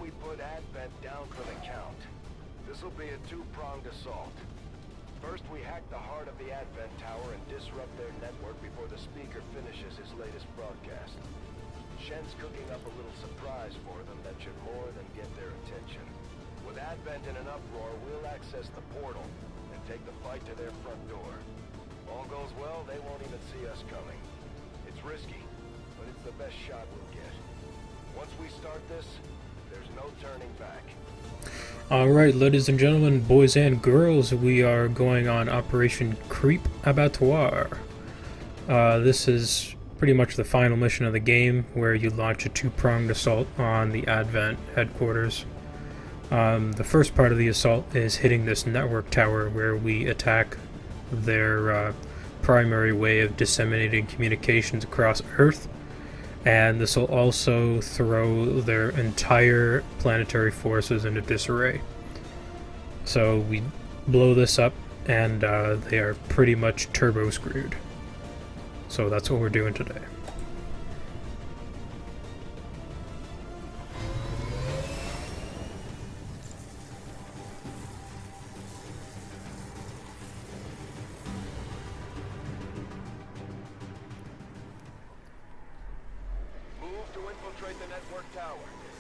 we put Advent down for the count. This'll be a two-pronged assault. First, we hack the heart of the Advent Tower and disrupt their network before the speaker finishes his latest broadcast. Shen's cooking up a little surprise for them that should more than get their attention. With Advent in an uproar, we'll access the portal and take the fight to their front door. All goes well, they won't even see us coming. It's risky, but it's the best shot we'll get. Once we start this, there's no turning back. Alright, ladies and gentlemen, boys and girls, we are going on Operation Creep Abattoir. This is pretty much the final mission of the game, where you launch a two-pronged assault on the Advent headquarters. The first part of the assault is hitting this network tower, where we attack their primary way of disseminating communications across Earth. And this will also throw their entire planetary forces into disarray. So we blow this up, and they are pretty much turbo screwed. So that's what we're doing today. Infiltrate the network tower.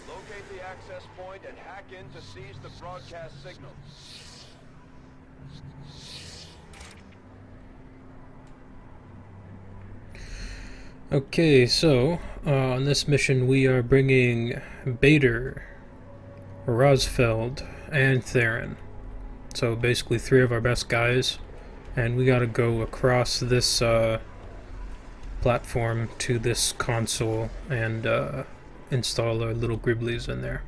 Locate the access point and hack in to seize the broadcast signal. Okay, so on this mission we are bringing Bader, Rosfeld, and Theron. So basically 3 of our best guys, and we gotta go across this platform to this console and install our little Gribblies in there.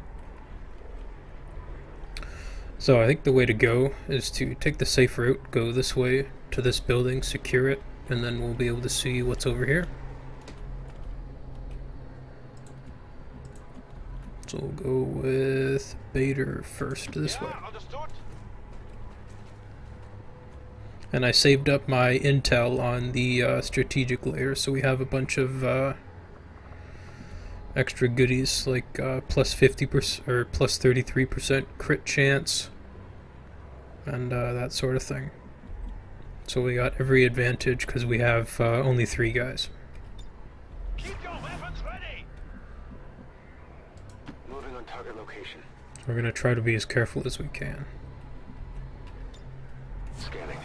So I think the way to go is to take the safe route, go this way to this building, secure it, and then we'll be able to see what's over here. So we'll go with Bader first this way. And I saved up my intel on the strategic layer, so we have a bunch of extra goodies like plus 50% or plus 33% crit chance and that sort of thing. So we got every advantage because we have only 3 guys. Keep your weapons ready. Moving on target location. So we're gonna try to be as careful as we can. Scanning.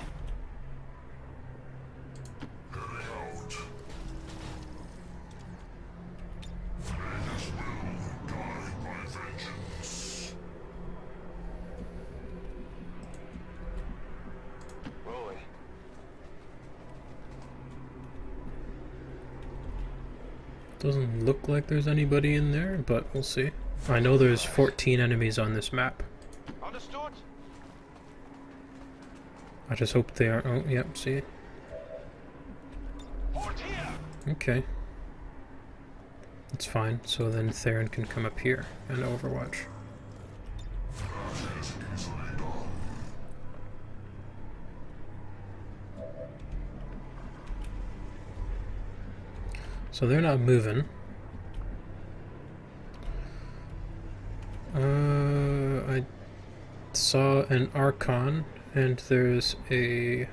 Doesn't look like there's anybody in there, but we'll see. I know there's 14 enemies on this map. Understood. I just hope they are. Oh, yep, see? Okay. That's fine. So then Theron can come up here and overwatch. So they're not moving. I saw an Archon, and there's a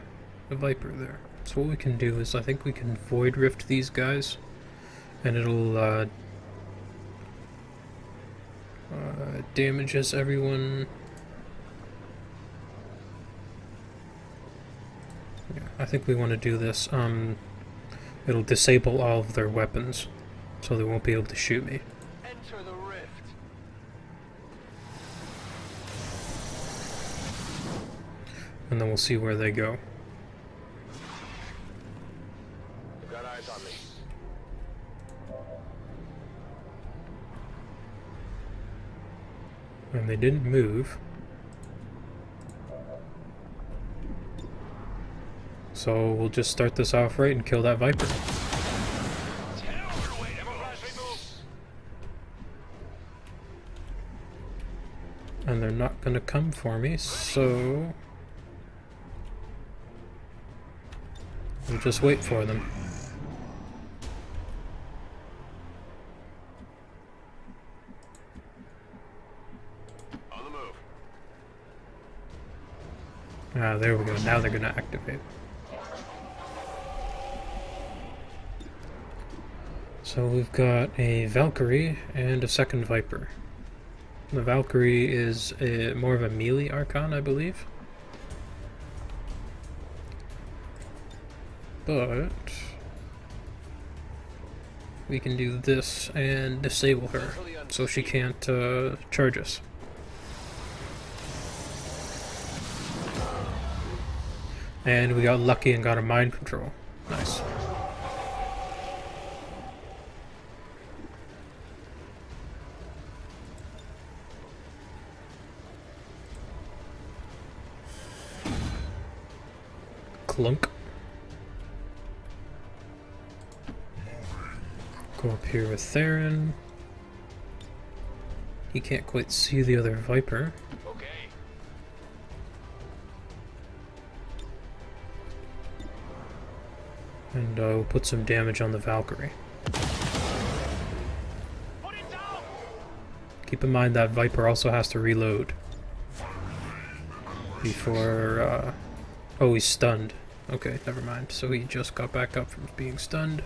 Viper there. So what we can do is I think we can Void Rift these guys, and it'll damages everyone. Yeah, I think we want to do this. It'll disable all of their weapons, so they won't be able to shoot me. Enter the rift. And then we'll see where they go. You've got eyes on me. And they didn't move. So we'll just start this off right and kill that Viper. And they're not gonna come for me, so we'll just wait for them. Ah, there we go. Now they're gonna activate. So we've got a Valkyrie and a second Viper. The Valkyrie is more of a melee Archon, I believe. But we can do this and disable her so she can't charge us. And we got lucky and got a mind control. Nice. Clunk. Go up here with Theron. He can't quite see the other Viper. Okay. And we'll put some damage on the Valkyrie. Put it down! Keep in mind that Viper also has to reload before... oh, he's stunned. Okay, never mind. So he just got back up from being stunned.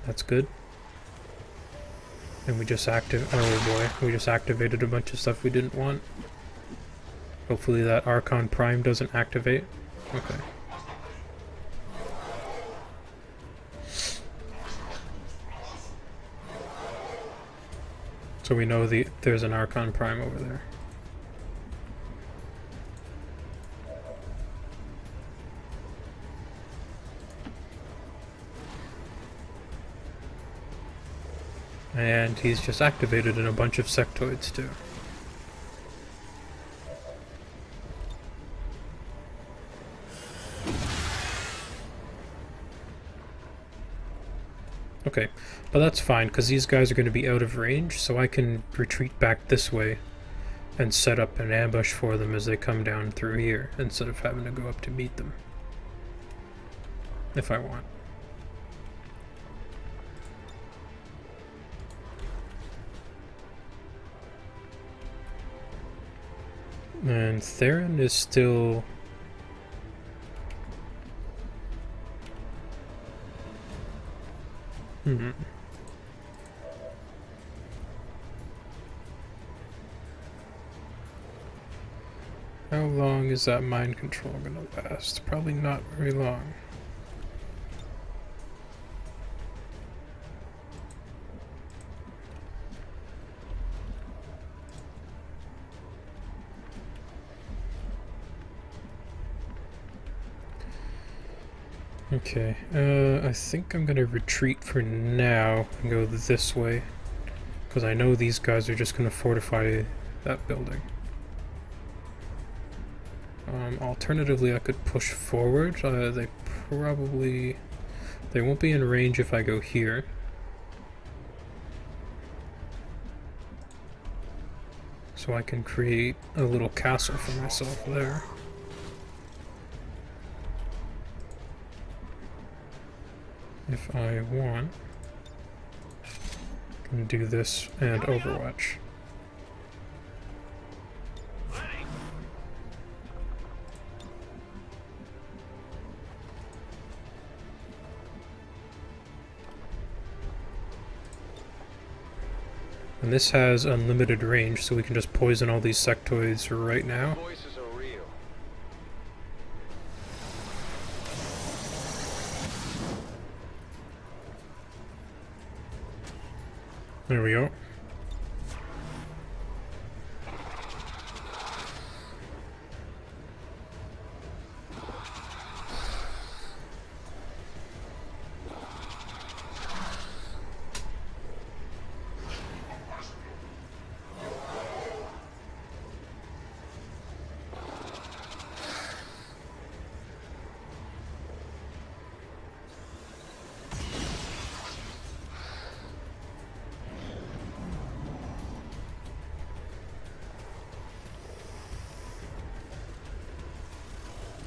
That's good. And we just oh boy, we just activated a bunch of stuff we didn't want. Hopefully that Archon Prime doesn't activate. Okay. So we know there's an Archon Prime over there. And he's just activated in a bunch of sectoids too. Okay, but that's fine because these guys are going to be out of range, so I can retreat back this way and set up an ambush for them as they come down through here instead of having to go up to meet them. If I want. And Theron is still... How long is that mind control gonna last? Probably not very long. Okay, I think I'm gonna retreat for now and go this way, because I know these guys are just gonna fortify that building. Alternatively, I could push forward. They won't be in range if I go here. So I can create a little castle for myself there. If I want, I can do this and Overwatch. And this has unlimited range, so we can just poison all these sectoids right now. Voices are real. There we go.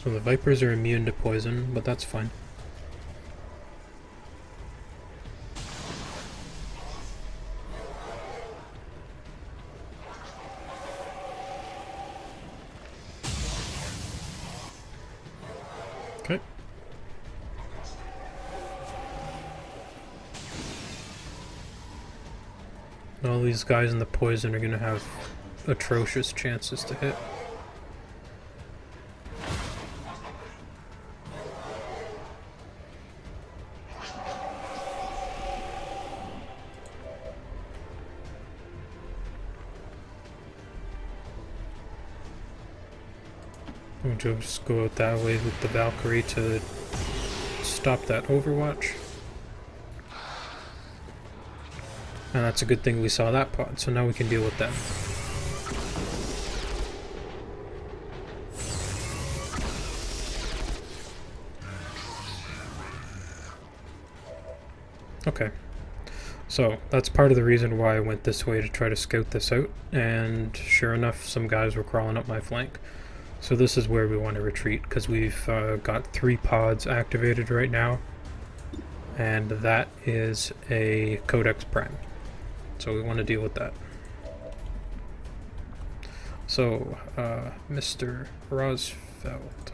So the Vipers are immune to poison, but that's fine. All these guys in the poison are gonna have atrocious chances to hit. We'll just go out that way with the Valkyrie to stop that overwatch. And that's a good thing we saw that pod, so now we can deal with them. Okay. So, that's part of the reason why I went this way, to try to scout this out, and sure enough, some guys were crawling up my flank. So this is where we want to retreat, because we've got 3 pods activated right now, and that is a Codex Prime. So we want to deal with that. So, Mr. Rosfeld.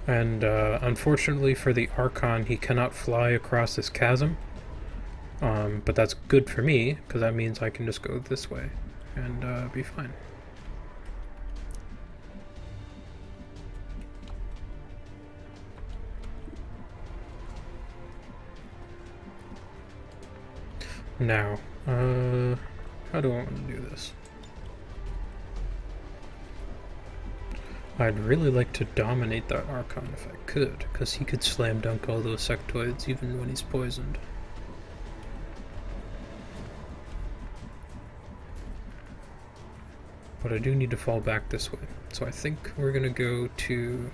And unfortunately for the Archon, he cannot fly across this chasm. But that's good for me, because that means I can just go this way and be fine. Now, how do I want to do this? I'd really like to dominate that Archon if I could, because he could slam dunk all those sectoids even when he's poisoned. But I do need to fall back this way. So I think we're gonna go to...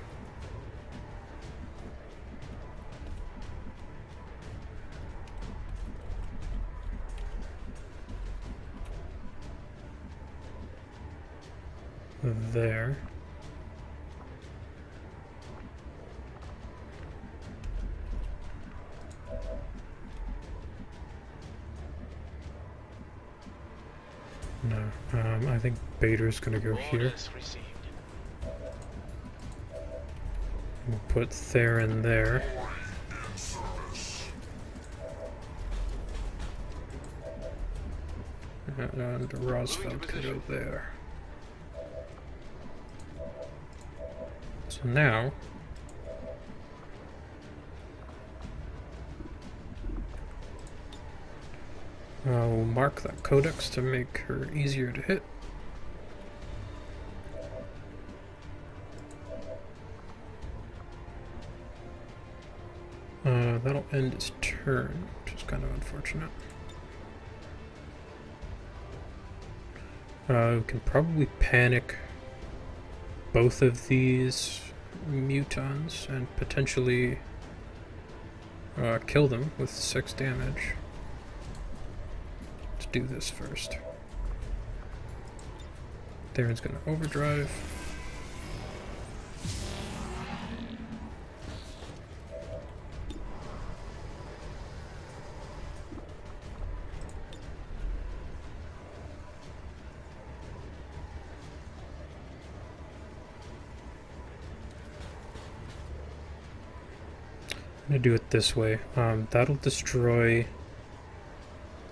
there. No, I think Bader's gonna go here. We'll put Theron there. And Rosfeld can go there. So now... we'll mark that Codex to make her easier to hit. That'll end his turn, which is kind of unfortunate. We can probably panic both of these mutons and potentially kill them with 6 damage. Let's do this first. Theron's gonna overdrive. I'm gonna do it this way. That'll destroy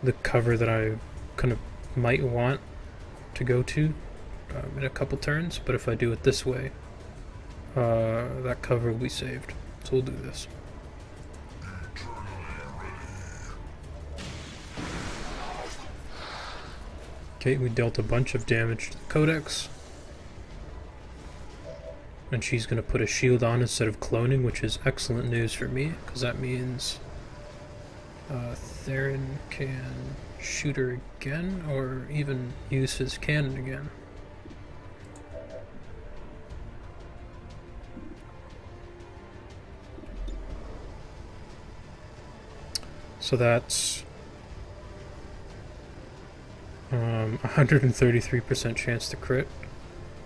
the cover that I kind of might want to go to in a couple turns, but if I do it this way, that cover will be saved. So we'll do this. Okay, we dealt a bunch of damage to the Codex. And she's going to put a shield on instead of cloning, which is excellent news for me, because that means Theron can shoot her again, or even use his cannon again. So that's 133% chance to crit.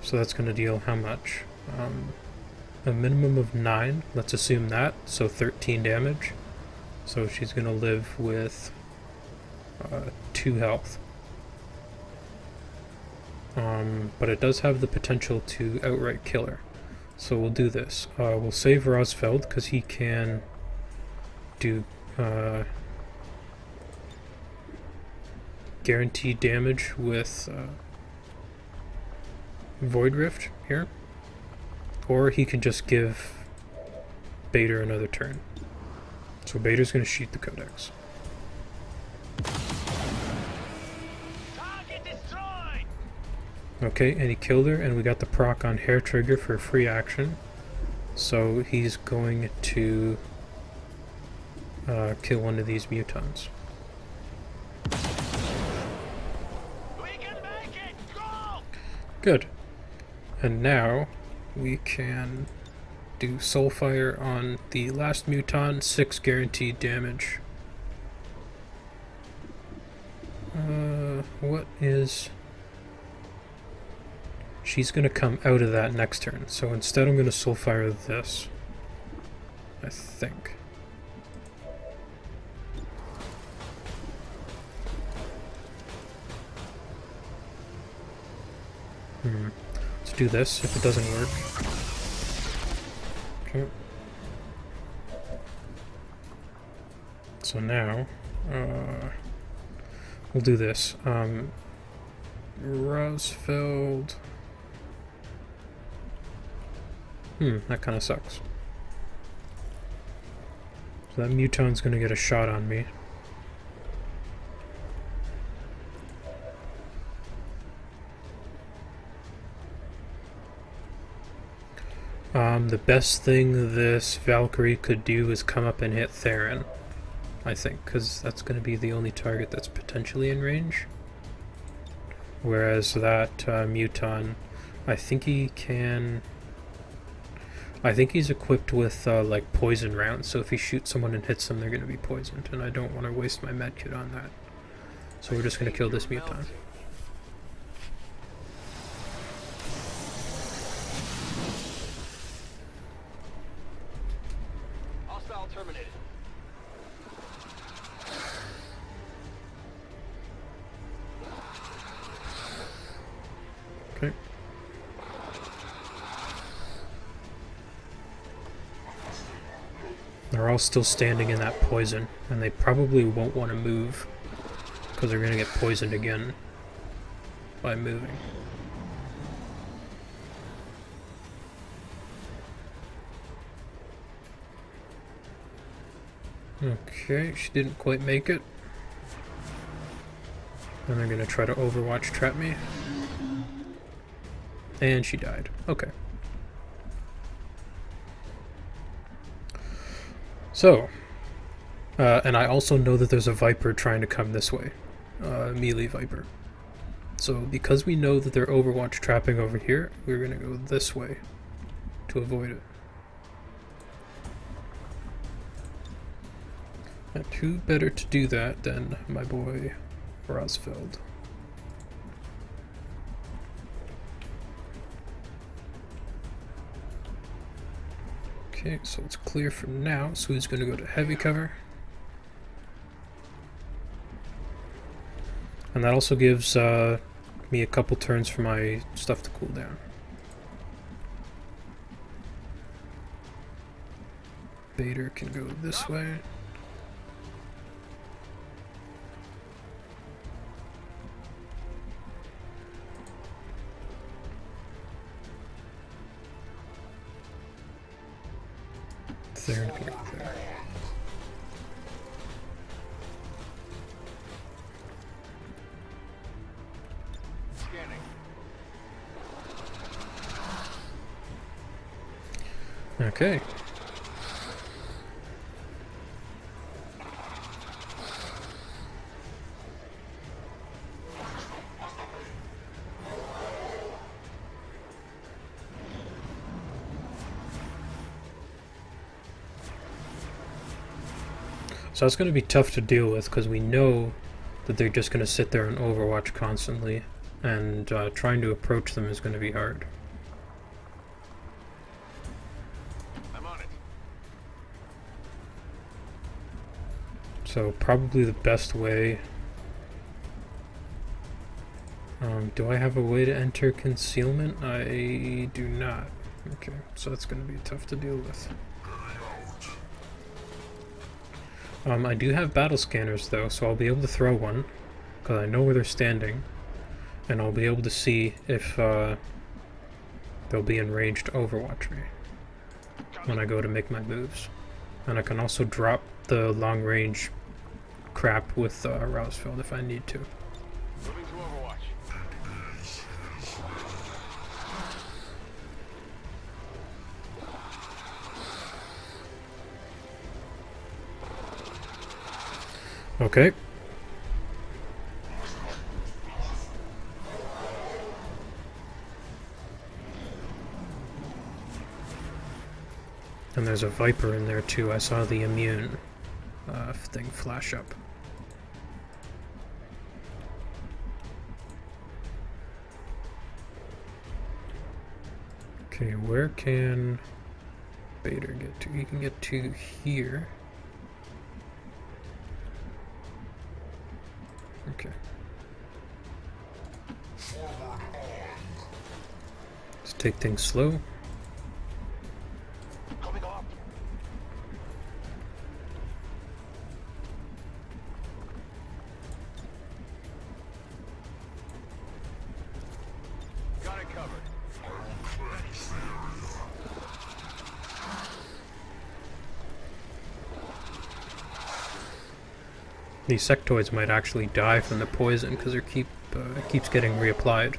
So that's going to deal how much? A minimum of 9, let's assume that, so 13 damage. So she's gonna live with 2 health. But it does have the potential to outright kill her. So we'll do this. We'll save Rosfeld because he can do guaranteed damage with Void Rift here. Or he can just give Bader another turn. So Bader's going to shoot the Codex. Target destroyed. Okay, and he killed her, and we got the proc on Hair Trigger for free action. So he's going to kill one of these mutons. We can make it. Go. Good. And now we can do Soulfire on the last muton, 6 guaranteed damage. What is... She's going to come out of that next turn, so instead I'm going to Soulfire this, I think. Let's do this if it doesn't work. Okay. So now, we'll do this. Rosfeld. That kind of sucks. So that muton's gonna get a shot on me. The best thing this Valkyrie could do is come up and hit Theron, I think, because that's going to be the only target that's potentially in range. Whereas that muton, I think he can... I think he's equipped with like poison rounds, so if he shoots someone and hits them, they're going to be poisoned, and I don't want to waste my medkit on that. So we're just going to kill this muton. Hostile terminated. Okay. They're all still standing in that poison, and they probably won't want to move because they're going to get poisoned again by moving. Okay, she didn't quite make it. And they're going to try to Overwatch trap me. And she died. Okay. So, and I also know that there's a Viper trying to come this way. Melee Viper. So because we know that they're Overwatch trapping over here, we're going to go this way to avoid it. And who better to do that than my boy Rosfeld? Okay, so it's clear for now, so he's going to go to heavy cover. And that also gives me a couple turns for my stuff to cool down. Bader can go this way. There and there. Scanning. Okay. So that's going to be tough to deal with because we know that they're just going to sit there and Overwatch constantly, and trying to approach them is going to be hard. I'm on it. So probably the best way... do I have a way to enter concealment? I do not. Okay, so that's going to be tough to deal with. I do have battle scanners though, so I'll be able to throw one, because I know where they're standing, and I'll be able to see if they'll be in range to overwatch me when I go to make my moves. And I can also drop the long range crap with Rousefeld if I need to. Moving to Overwatch. Okay. And there's a Viper in there too. I saw the immune thing flash up. Okay, where can Bader get to? He can get to here. Okay. Let's take things slow. Coming up. Got it covered. These sectoids might actually die from the poison because it keeps getting reapplied.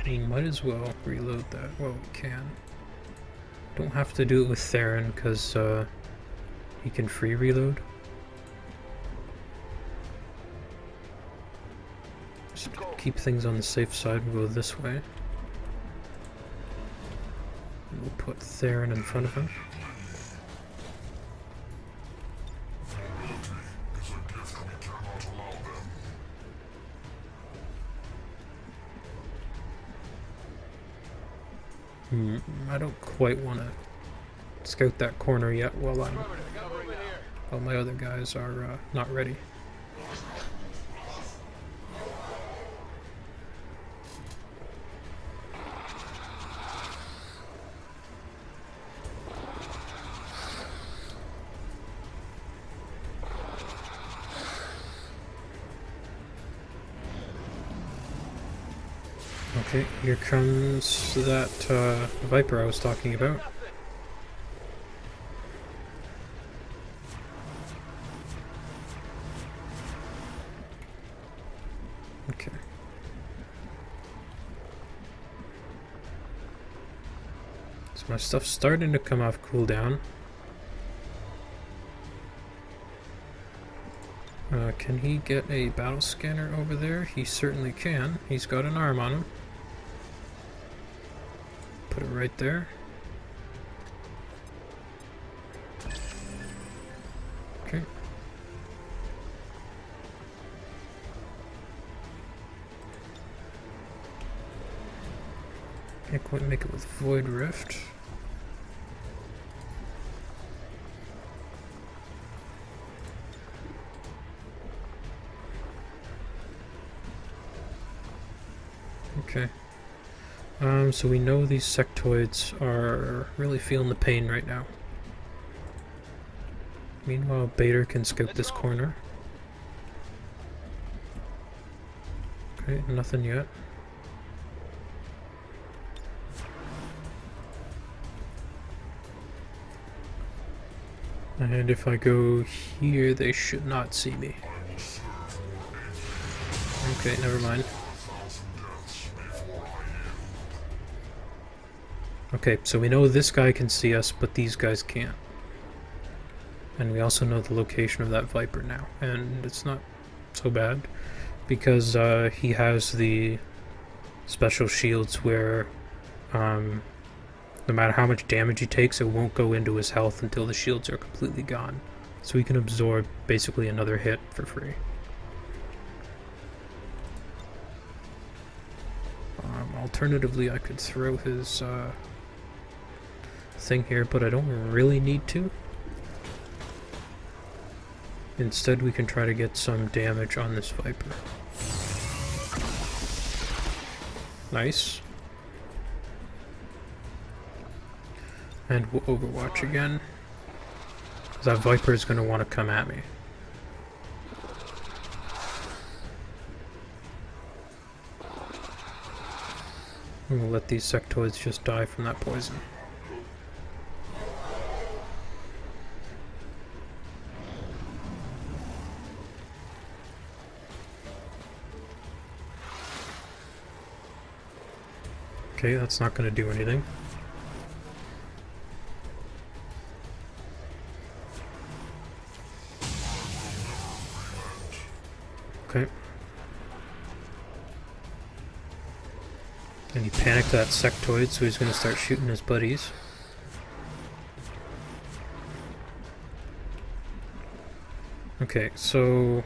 We might as well reload that. Well, we can. Don't have to do it with Theron because he can free reload. Just keep things on the safe side. We'll go this way. We'll put Theron in front of him. I don't quite want to scout that corner yet while my other guys are not ready. Okay, here comes that Viper I was talking about. Okay. So my stuff's starting to come off cooldown. Can he get a battle scanner over there? He certainly can. He's got an arm on him. Put it right there. Okay. Can't quite make it with Void Rift. Okay. So we know these sectoids are really feeling the pain right now. Meanwhile, Bader can scout this corner. Okay, nothing yet. And if I go here, they should not see me. Okay, never mind. Okay, so we know this guy can see us, but these guys can't. And we also know the location of that Viper now. And it's not so bad, because he has the special shields where no matter how much damage he takes, it won't go into his health until the shields are completely gone. So he can absorb basically another hit for free. Alternatively, I could throw his thing here, but I don't really need to. Instead, we can try to get some damage on this Viper. Nice. And we'll overwatch again. That Viper is going to want to come at me. And we'll let these sectoids just die from that poison. Okay, that's not going to do anything. Okay. And he panicked that sectoid, so he's going to start shooting his buddies. Okay, so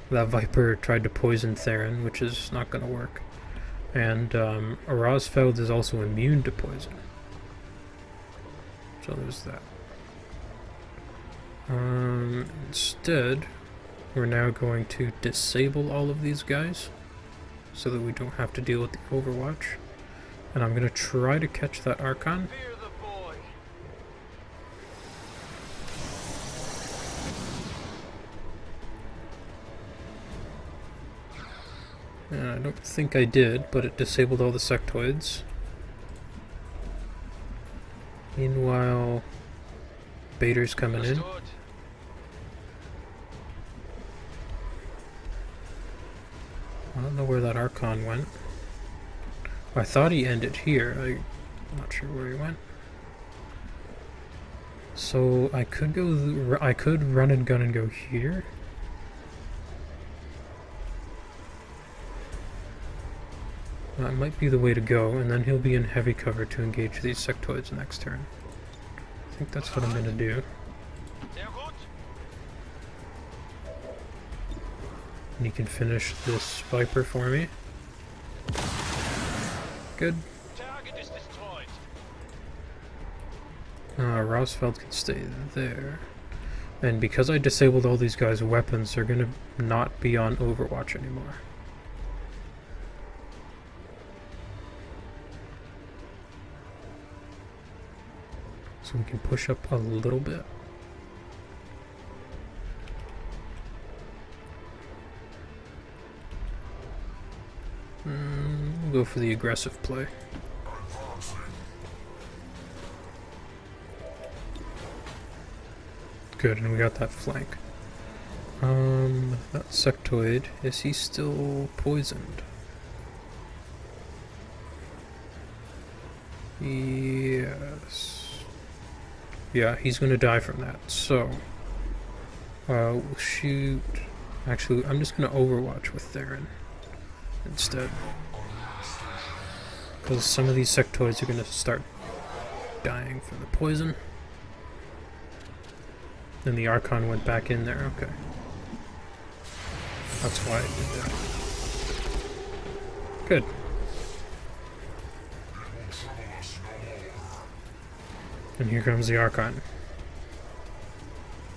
that Viper tried to poison Theron, which is not going to work. And Rosfeld is also immune to poison. So there's that. Instead, we're now going to disable all of these guys so that we don't have to deal with the Overwatch. And I'm going to try to catch that Archon. Fear the boy. I don't think I did, but it disabled all the sectoids. Meanwhile, Bader's coming in. Understood. I don't know where that Archon went. I thought he ended here. I'm not sure where he went. So I could go. I could run and gun and go here. That might be the way to go, and then he'll be in heavy cover to engage these sectoids next turn. I think that's what I'm gonna do. Sehr gut. And he can finish this Viper for me. Good. Target is destroyed. Rosfeld can stay there. And because I disabled all these guys' weapons, they're gonna not be on Overwatch anymore. So we can push up a little bit. We'll go for the aggressive play. Good, and we got that flank. That sectoid, is he still poisoned? Yes. Yeah, he's gonna die from that, so we'll shoot. Actually, I'm just gonna Overwatch with Theron instead, because some of these sectoids are gonna start dying from the poison. And the Archon went back in there, okay. That's why I did that. Good. And here comes the Archon.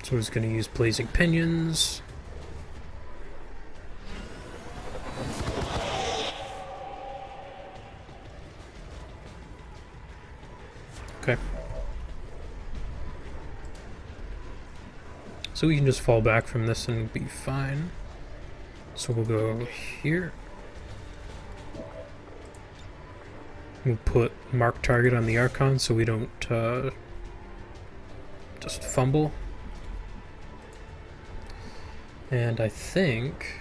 So he's going to use Blazing Pinions. Okay. So we can just fall back from this and be fine. So we'll go here. We'll put mark target on the Archon so we don't just fumble. And I think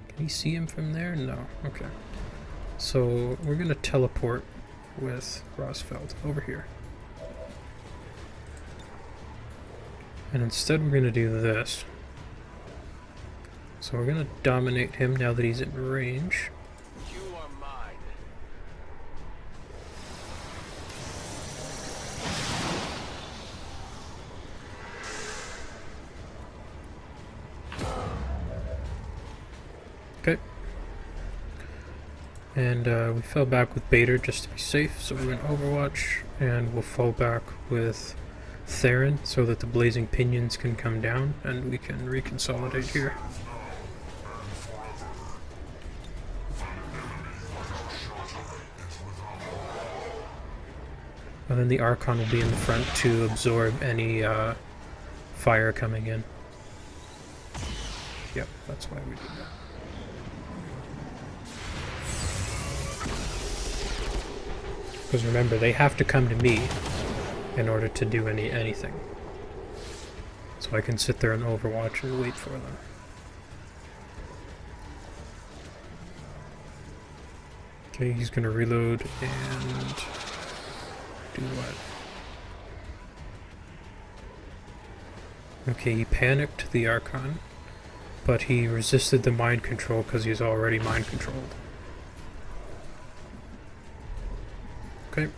can you see him from there? No. Okay. So we're gonna teleport with Rosfeld over here. And instead we're going to do this. So we're going to dominate him now that he's in range. You are mine. Okay. And we fell back with Bader just to be safe, so we're going to Overwatch, and we'll fall back with Theron so that the blazing pinions can come down and we can reconsolidate here. And then the Archon will be in the front to absorb any fire coming in. Yep, that's why we did that. Because remember, they have to come to me in order to do anything. So I can sit there and Overwatch and wait for them. Okay, he's gonna reload and do what? Okay, he panicked the Archon, but he resisted the mind control because he's already mind controlled. Okay.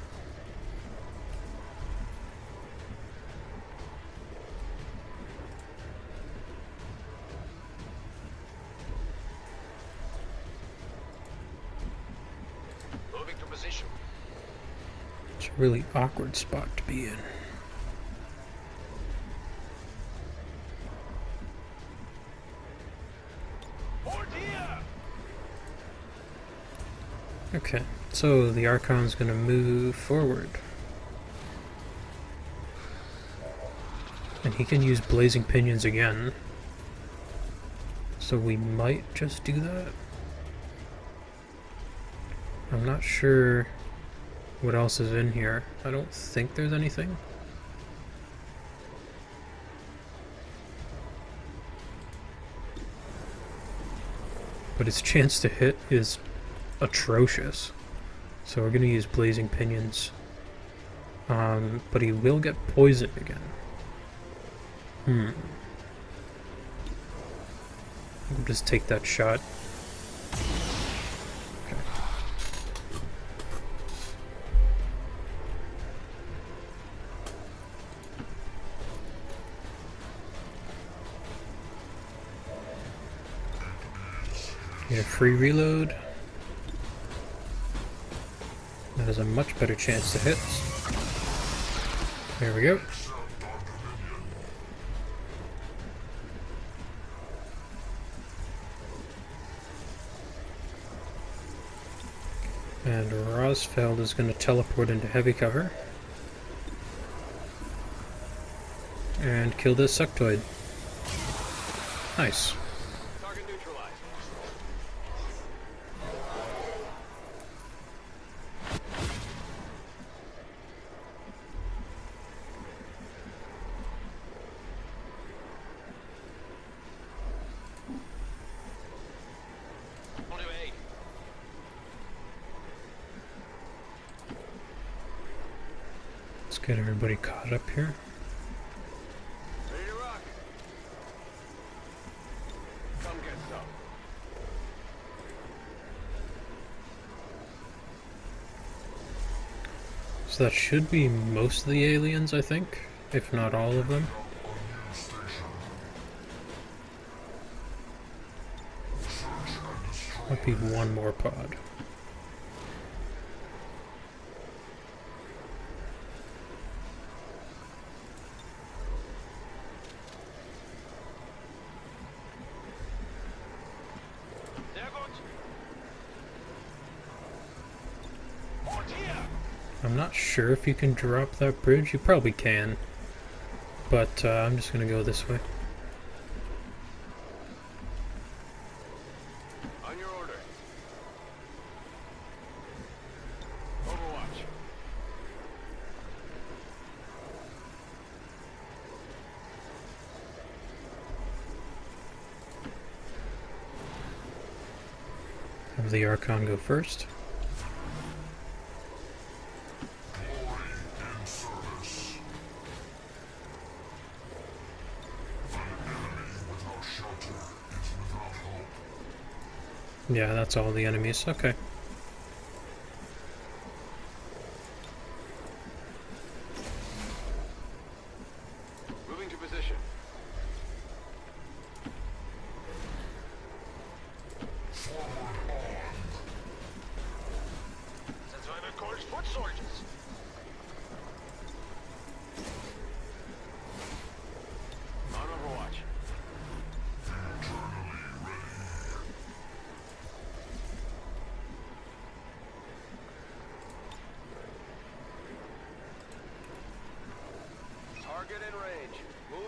Moving to position. It's a really awkward spot to be in. Portia! Okay, so the Archon's gonna move forward. And he can use Blazing Pinions again. So we might just do that. I'm not sure what else is in here. I don't think there's anything. But his chance to hit is atrocious. So we're gonna use Blazing Pinions. But he will get poisoned again. We'll just take that shot. Okay. Get a free reload. That has a much better chance to hit. There we go. And Rosfeld is going to teleport into heavy cover. And kill this sectoid. Nice. Target neutralized. On to aid. Let's get everybody caught up here. Ready to rock. Come get some. So that should be most of the aliens, I think, if not all of them. Might be one more pod. Sehr gut. Portia! I'm not sure if you can drop that bridge. You probably can. But I'm just going to go this way. On your order. Overwatch. Have the Archon go first. Yeah, that's all the enemies. Okay. Moving to position.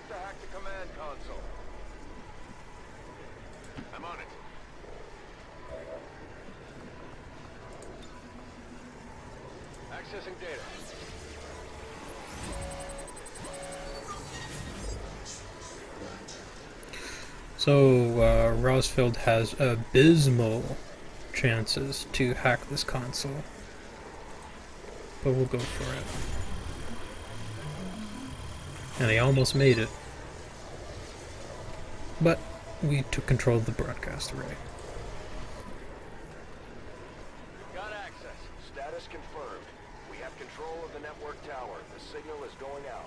to hack the command console. I'm on it. Accessing data. So, Rosfield has abysmal chances to hack this console. But we'll go for it. And he almost made it. But we took control of the broadcast array. Got access. Status confirmed. We have control of the network tower. The signal is going out.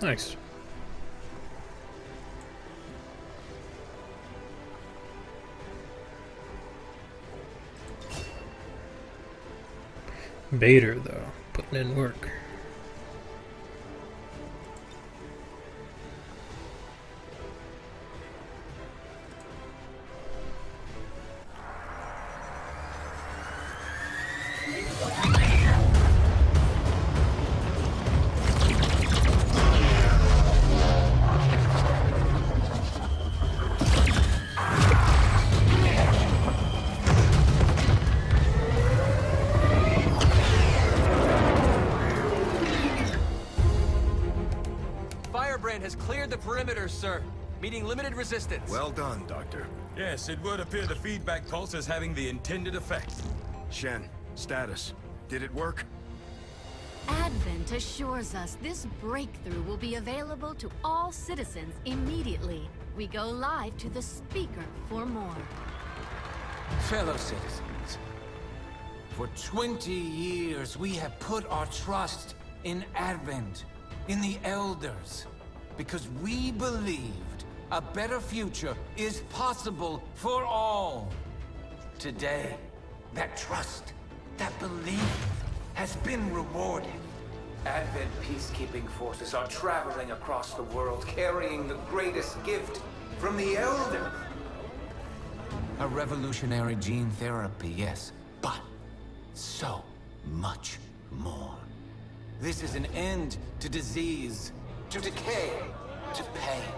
Nice. Bader, though, putting in work. Has cleared the perimeter, sir. Meeting limited resistance. Well done, Doctor. Yes, it would appear the feedback pulse is having the intended effect. Shen, status. Did it work? Advent assures us this breakthrough will be available to all citizens immediately. We go live to the speaker for more. Fellow citizens, for 20 years we have put our trust in Advent, in the Elders, because we believed a better future is possible for all. Today, that trust, that belief, has been rewarded. Advent peacekeeping forces are traveling across the world, carrying the greatest gift from the Elder. A revolutionary gene therapy, yes, but so much more. This is an end to disease, to decay, to pain.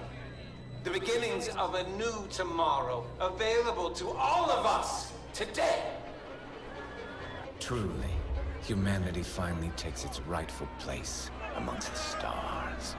The beginnings of a new tomorrow, available to all of us today. Truly, humanity finally takes its rightful place amongst the stars.